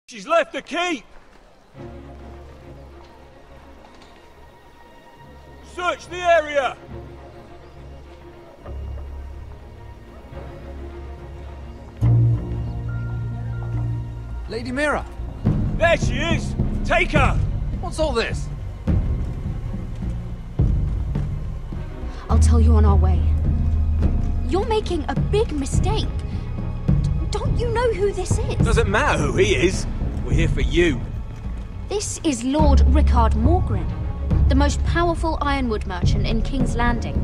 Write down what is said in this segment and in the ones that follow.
She's left the keep! Search the area! Lady Mira! There she is! Take her! What's all this? I'll tell you on our way. You're making a big mistake. Don't you know who this is? Doesn't matter who he is. We're here for you. This is Lord Rickard Morgren, the most powerful ironwood merchant in King's Landing.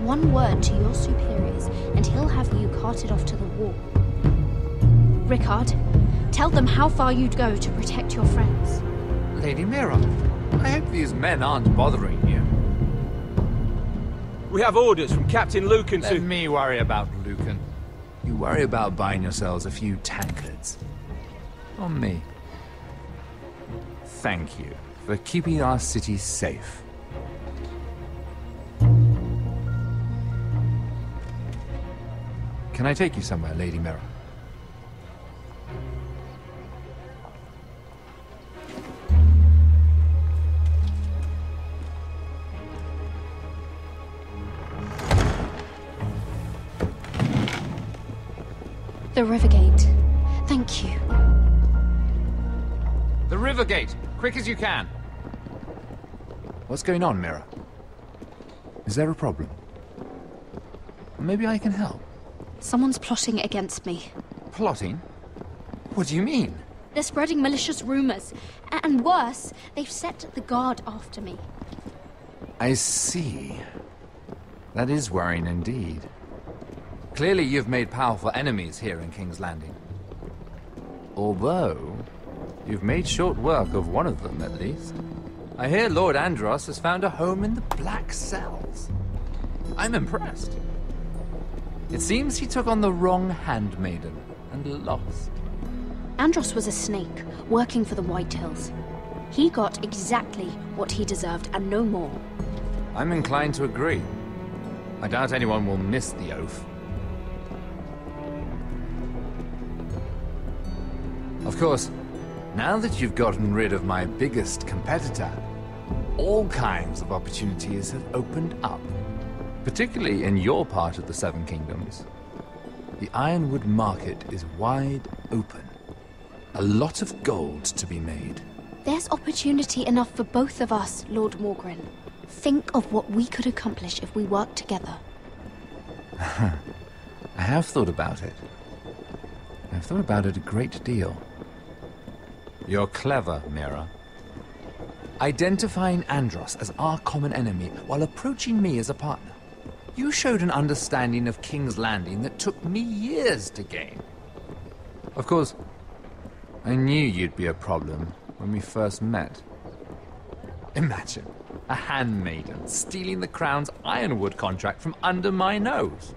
One word to your superiors, and he'll have you carted off to the war. Rickard, tell them how far you'd go to protect your friends. Lady Mira, I hope these men aren't bothering you. We have orders from Captain Lucan to... Let me worry about Lucan. You worry about buying yourselves a few tankards. On me. Thank you for keeping our city safe. Can I take you somewhere, Lady Mira? The Rivergate. Thank you. The Rivergate! Quick as you can! What's going on, Mira? Is there a problem? Maybe I can help. Someone's plotting against me. Plotting? What do you mean? They're spreading malicious rumors. And worse, they've set the guard after me. I see. That is worrying indeed. Clearly you've made powerful enemies here in King's Landing. Although, you've made short work of one of them, at least. I hear Lord Andros has found a home in the Black Cells. I'm impressed. It seems he took on the wrong handmaiden and lost. Andros was a snake, working for the Whitehills. He got exactly what he deserved, and no more. I'm inclined to agree. I doubt anyone will miss the oath. Of course, now that you've gotten rid of my biggest competitor, all kinds of opportunities have opened up. Particularly in your part of the Seven Kingdoms. The ironwood market is wide open. A lot of gold to be made. There's opportunity enough for both of us, Lord Morgren. Think of what we could accomplish if we worked together. I have thought about it. I've thought about it a great deal. You're clever, Mira. Identifying Andros as our common enemy while approaching me as a partner. You showed an understanding of King's Landing that took me years to gain. Of course, I knew you'd be a problem when we first met. Imagine a handmaiden stealing the Crown's ironwood contract from under my nose.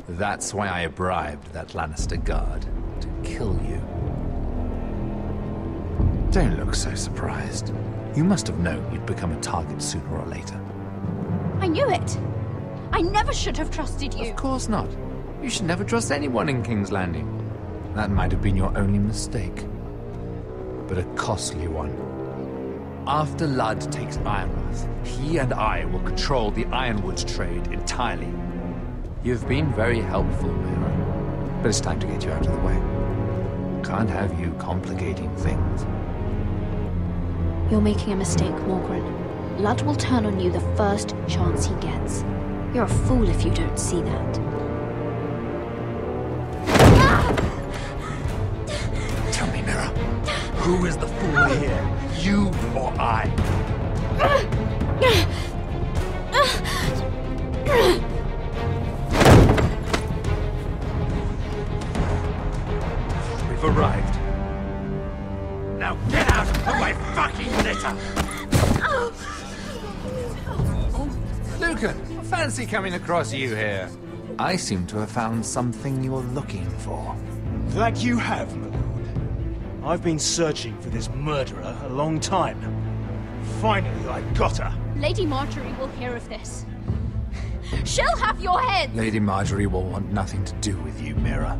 That's why I bribed that Lannister guard to kill you. Don't look so surprised. You must have known you'd become a target sooner or later. I knew it! I never should have trusted you! Of course not. You should never trust anyone in King's Landing. That might have been your only mistake. But a costly one. After Ludd takes Ironrath, he and I will control the ironwood trade entirely. You've been very helpful, Mira. But it's time to get you out of the way. Can't have you complicating things. You're making a mistake, Morgren. Ludd will turn on you the first chance he gets. You're a fool if you don't see that. Tell me, Mira, who is the fool here? You or I? We've arrived. Now get out of my fucking litter! Lucan, fancy coming across you here. I seem to have found something you're looking for. That you have, my lord. I've been searching for this murderer a long time. Finally, I got her. Lady Marjorie will hear of this. She'll have your head! Lady Marjorie will want nothing to do with you, Mira.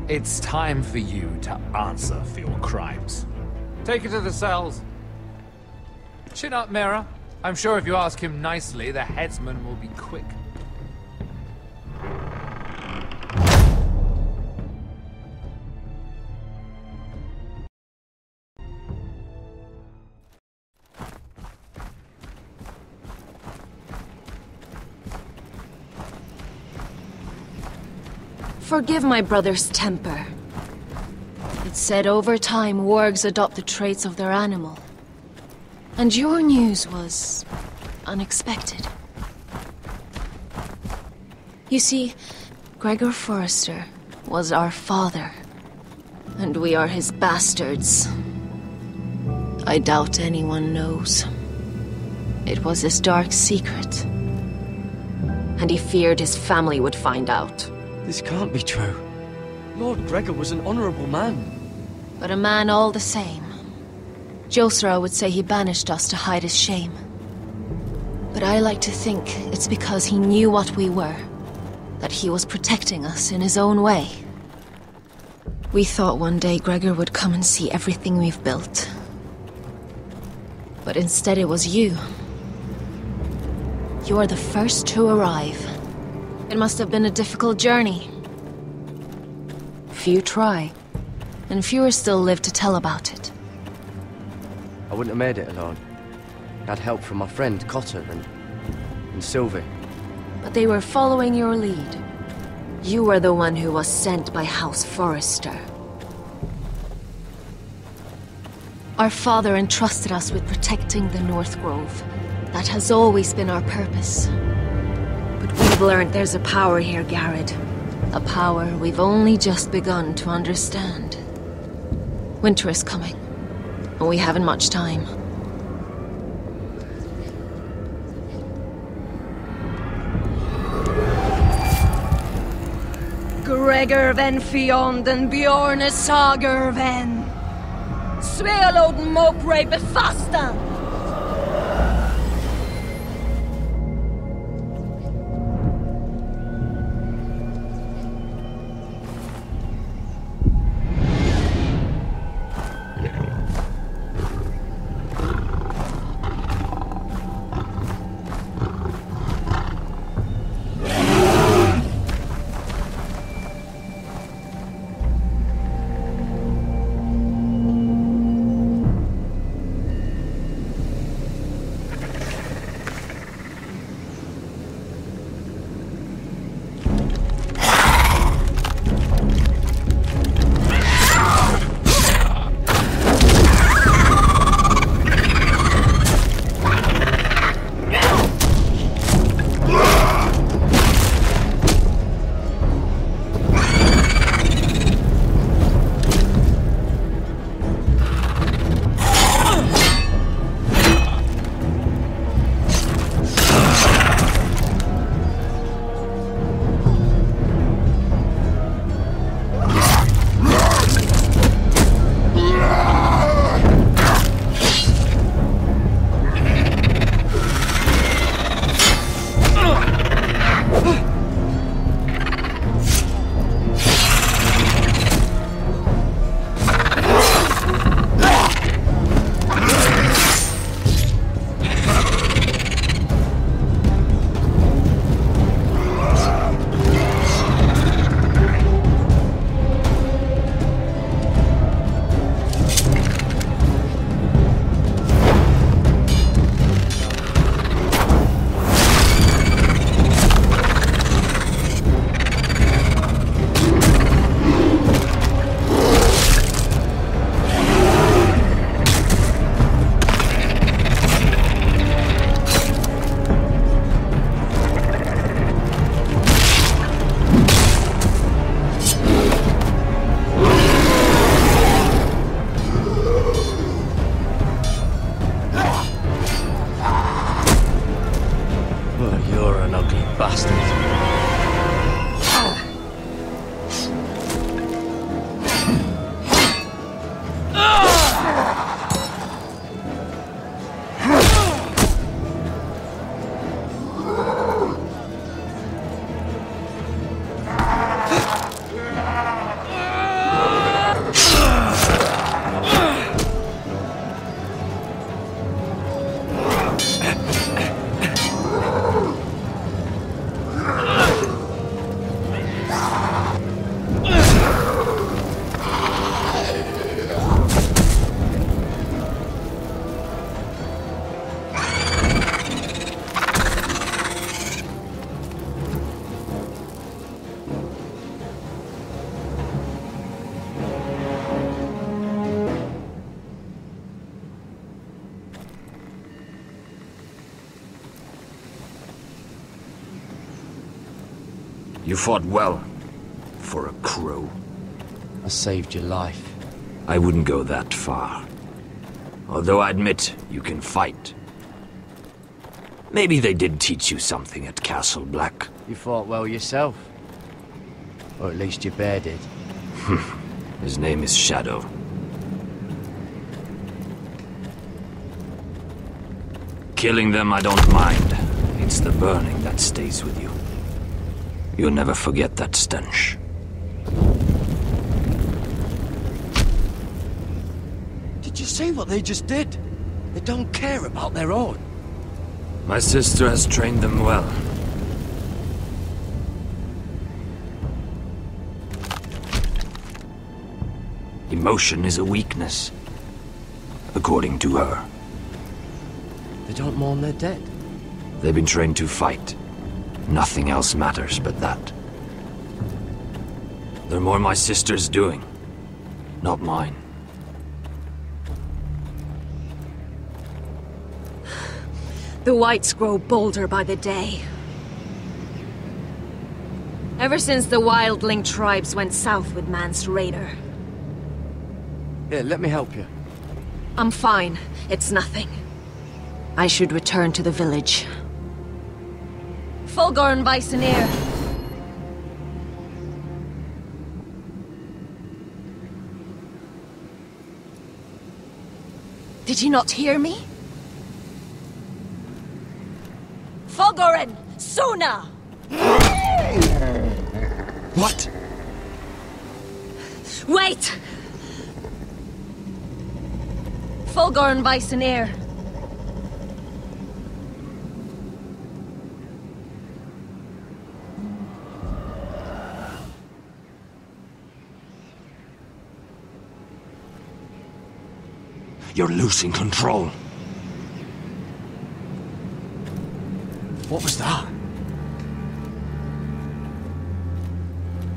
It's time for you to answer for your crimes. Take her to the cells. Chin up, Mira. I'm sure if you ask him nicely, the headsman will be quick. Forgive my brother's temper. It's said over time wargs adopt the traits of their animal. And your news was unexpected. You see, Mira Forrester was our father, and we are his bastards. I doubt anyone knows. It was his dark secret, and he feared his family would find out. This can't be true. Lord Gregor was an honorable man. But a man all the same. Josra would say he banished us to hide his shame. But I like to think it's because he knew what we were, that he was protecting us in his own way. We thought one day Gregor would come and see everything we've built. But instead it was you. You are the first to arrive. It must have been a difficult journey. Few try, and fewer still live to tell about it. I wouldn't have made it alone. I had help from my friend Cotter and Sylvie. But they were following your lead. You were the one who was sent by House Forrester. Our father entrusted us with protecting the North Grove. That has always been our purpose. But we've learned there's a power here, Gared. A power we've only just begun to understand. Winter is coming, and we haven't much time. Gregor ven fionden Bjorne sager ven. Svealoden mopre befastan. You fought well. For a crow. I saved your life. I wouldn't go that far. Although I admit, you can fight. Maybe they did teach you something at Castle Black. You fought well yourself. Or at least your bear did. His name is Shadow. Killing them I don't mind. It's the burning that stays with you. You'll never forget that stench. Did you see what they just did? They don't care about their own. My sister has trained them well. Emotion is a weakness, according to her. They don't mourn their dead. They've been trained to fight. Nothing else matters but that. They're more my sister's doing, not mine. The whites grow bolder by the day. Ever since the wildling tribes went south with Mance Raider. Here, let me help you. I'm fine. It's nothing. I should return to the village. Fulgorn Bisoneer. Did you not hear me? Fulgorn! Suna! What? Wait! Fulgorn Bisoneer. You're losing control. What was that?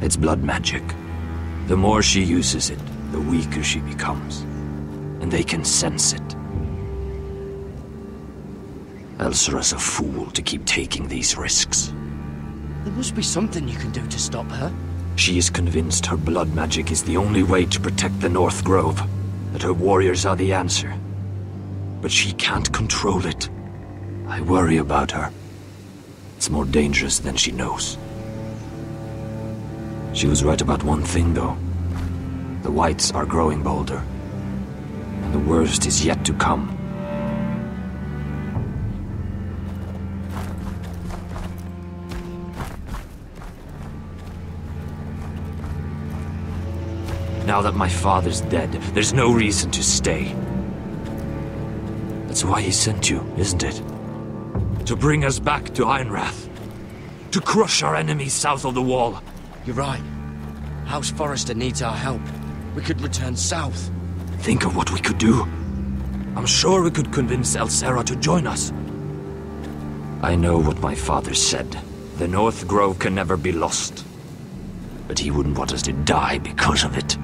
It's blood magic. The more she uses it, the weaker she becomes. And they can sense it. Elsera's a fool to keep taking these risks. There must be something you can do to stop her. She is convinced her blood magic is the only way to protect the North Grove. That her warriors are the answer. But she can't control it. I worry about her. It's more dangerous than she knows. She was right about one thing, though. The whites are growing bolder. And the worst is yet to come. Now that my father's dead, there's no reason to stay. That's why he sent you, isn't it? To bring us back to Ironrath. To crush our enemies south of the Wall. You're right. House Forrester needs our help. We could return south. Think of what we could do. I'm sure we could convince Elsera to join us. I know what my father said. The North Grove can never be lost. But he wouldn't want us to die because of it.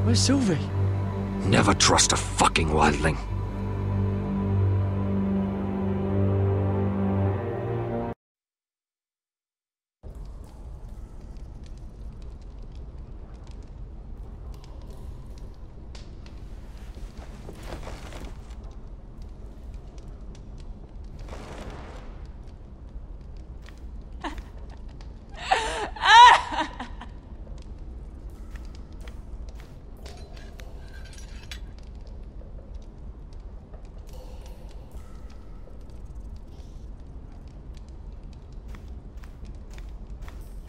Where's Sylvie? Never trust a fucking wildling.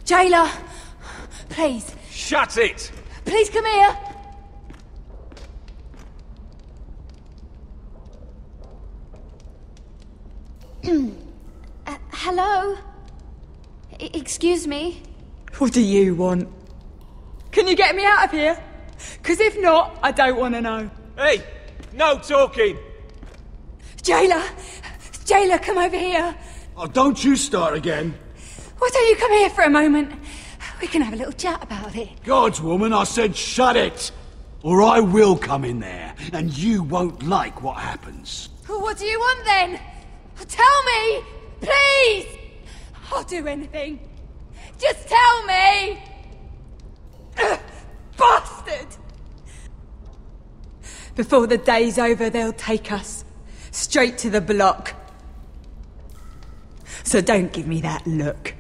Jailer! Please. Shut it! Please come here! Hello? Excuse me? What do you want? Can you get me out of here? Because if not, I don't want to know. Hey! No talking! Jailer! Jailer, come over here! Oh, don't you start again. Why don't you come here for a moment? We can have a little chat about it. Gods, woman, I said shut it! or I will come in there, and you won't like what happens. What do you want then? Tell me! Please! I'll do anything. Just tell me! Bastard! Before the day's over, they'll take us straight to the block. So don't give me that look.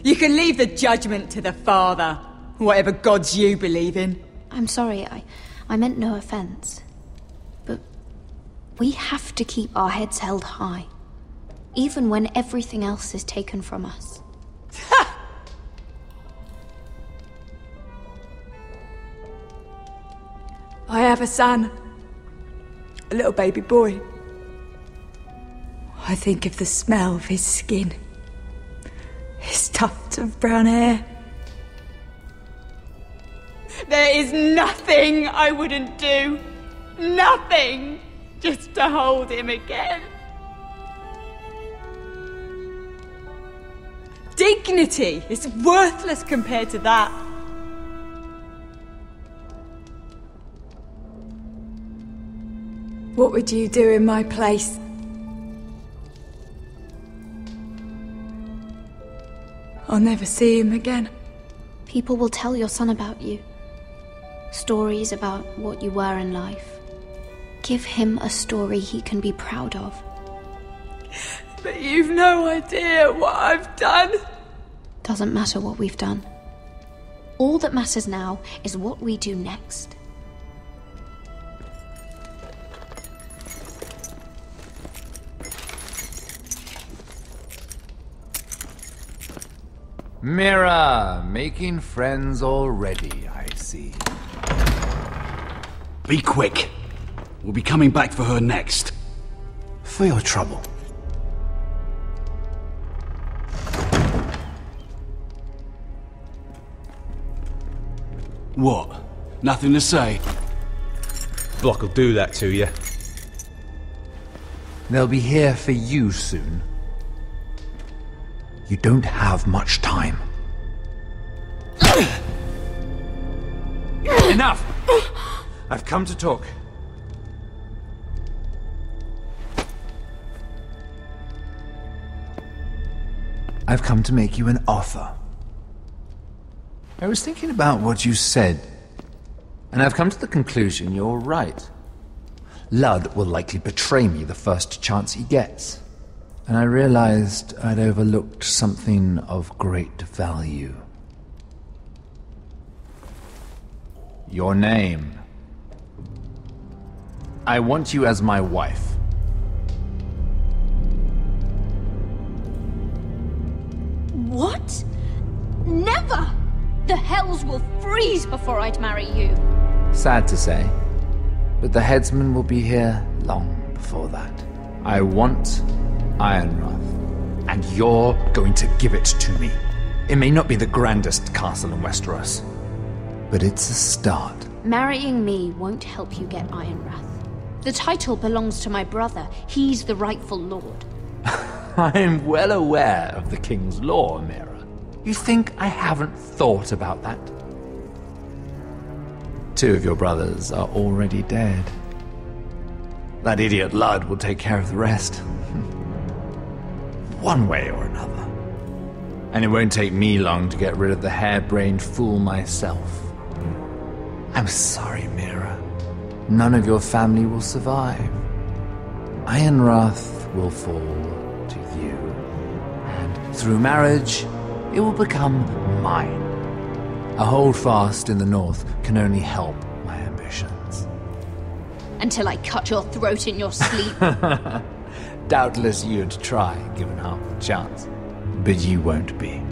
You can leave the judgment to the Father, whatever gods you believe in. I'm sorry, I meant no offense. But we have to keep our heads held high, even when everything else is taken from us. I have a son. A little baby boy. I think of the smell of his skin. His tufts of brown hair. There is nothing I wouldn't do. Nothing! Just to hold him again. Dignity is worthless compared to that. What would you do in my place? I'll never see him again. People will tell your son about you. Stories about what you were in life. Give him a story he can be proud of. But you've no idea what I've done. Doesn't matter what we've done. All that matters now is what we do next. Mira, making friends already, I see. Be quick. We'll be coming back for her next. For your trouble. What? Nothing to say? Block will do that to you. They'll be here for you soon. You don't have much time. Enough! I've come to talk. I've come to make you an offer. I was thinking about what you said, and I've come to the conclusion you're right. Ludd will likely betray me the first chance he gets. And I realized I'd overlooked something of great value. Your name. I want you as my wife. What? Never! The hells will freeze before I'd marry you. Sad to say, but the headsman will be here long before that. I want Ironrath, and you're going to give it to me. It may not be the grandest castle in Westeros, but it's a start. Marrying me won't help you get Ironrath. The title belongs to my brother. He's the rightful lord. I'm well aware of the king's law, Mira. You think I haven't thought about that? 2 of your brothers are already dead. That idiot Ludd will take care of the rest. One way or another. And it won't take me long to get rid of the harebrained fool myself. I'm sorry, Mira. None of your family will survive. Ironrath will fall to you. And through marriage, it will become mine. A holdfast in the north can only help my ambitions. Until I cut your throat in your sleep. Doubtless you'd try, given half the chance. But you won't be.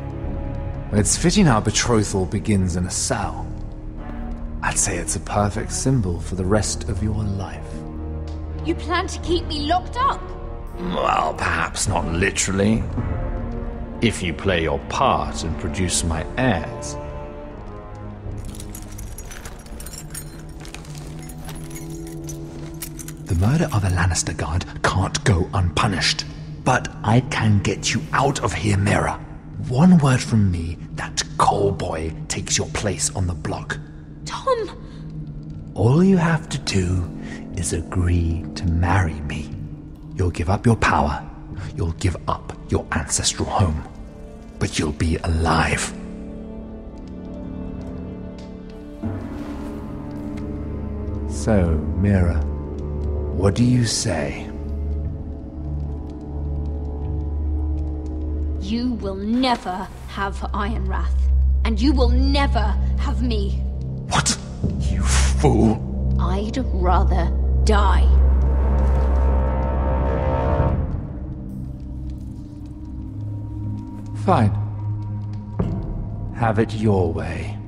It's fitting our betrothal begins in a cell. I'd say it's a perfect symbol for the rest of your life. You plan to keep me locked up? Well, perhaps not literally. If you play your part and produce my heirs. The murder of a Lannister guard can't go unpunished. But I can get you out of here, Mira. One word from me, that coal boy takes your place on the block. Tom! All you have to do is agree to marry me. You'll give up your power. You'll give up your ancestral home. But you'll be alive. So, Mira, what do you say? You will never have Ironwrath. And you will never have me. What? You fool! I'd rather die. Fine. Have it your way.